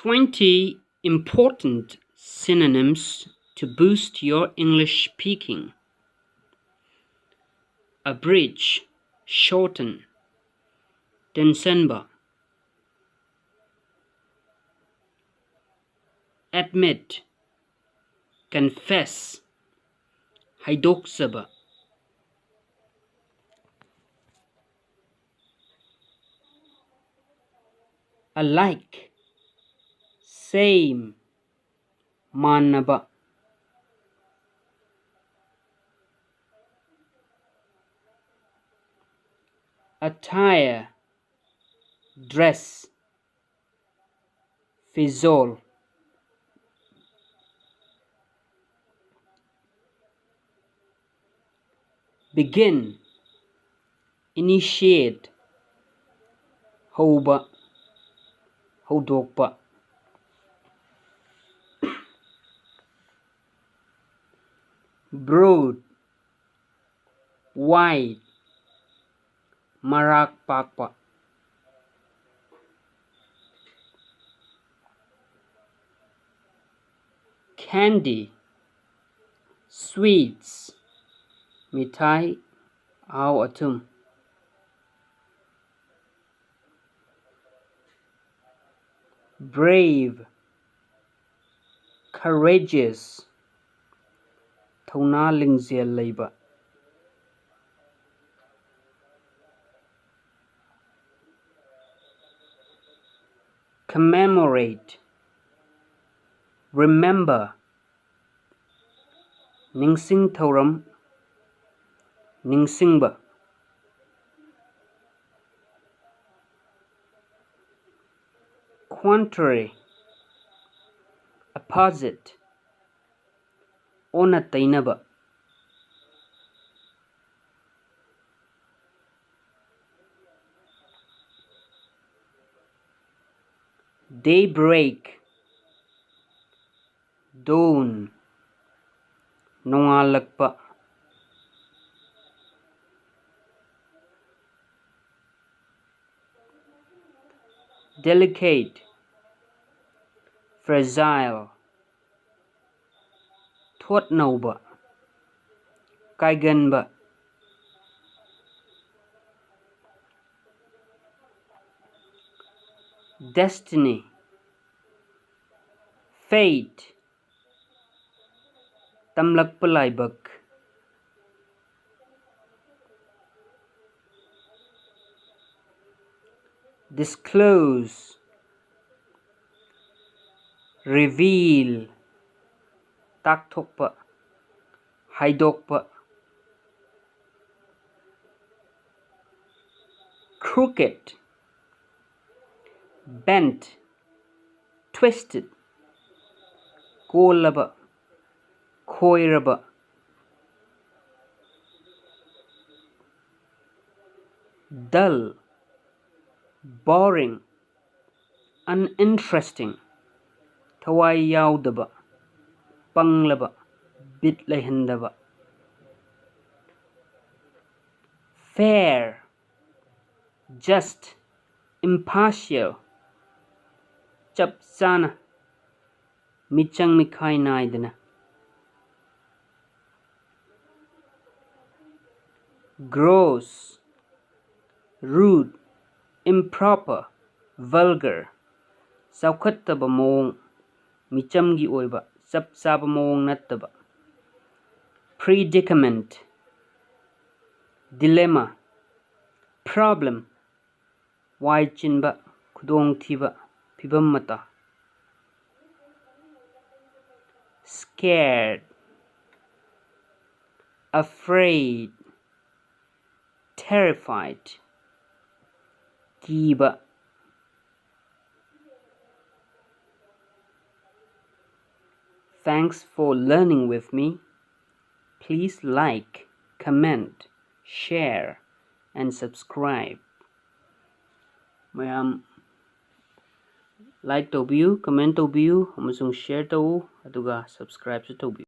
20 important synonyms to boost your English speaking. Abridge, shorten, teinaba. Admit, confess, haidokzaba. Alike, same, manaba. Attire, dress, fizol. Begin, initiate, houba, houdokpa. Broad, wide, marak pakpa. Candy, sweets, Mithai, ahao, athum. Brave, courageous, thouna, lingjel, leiba. Commemorate, remember, ningsing thauram, ningsingba. Contrary, opposite, onna, teinaba. Daybreak, dawn, nongalakpa. Delicate, fragile, thot, nouba, kaiganba. Destiny, fate, tamlakpa laibak. Disclose, reveal, takthokpa, haidokpa. Crooked, bent, twisted, Kollaba, khoiraba. Dull, boring, uninteresting, thawai yaudaba, panglaba, bit leihandaba. Fair, just, impartial, chap chana, michang mikhai naidana. Gross, rude, improper, vulgar, saukhattaba mawong, michamgi oiba, chap chaba mawong nattaba. Predicament, dilemma, problem, wai chinba, khudong thiba, phibam mata. Scared, afraid, terrified, kiba. Thanks for learning with me. Please like, comment, share, and subscribe. Mayam like taubiyu, comment taubiyu, amasung share tau, aduga subscribe su taubiyu.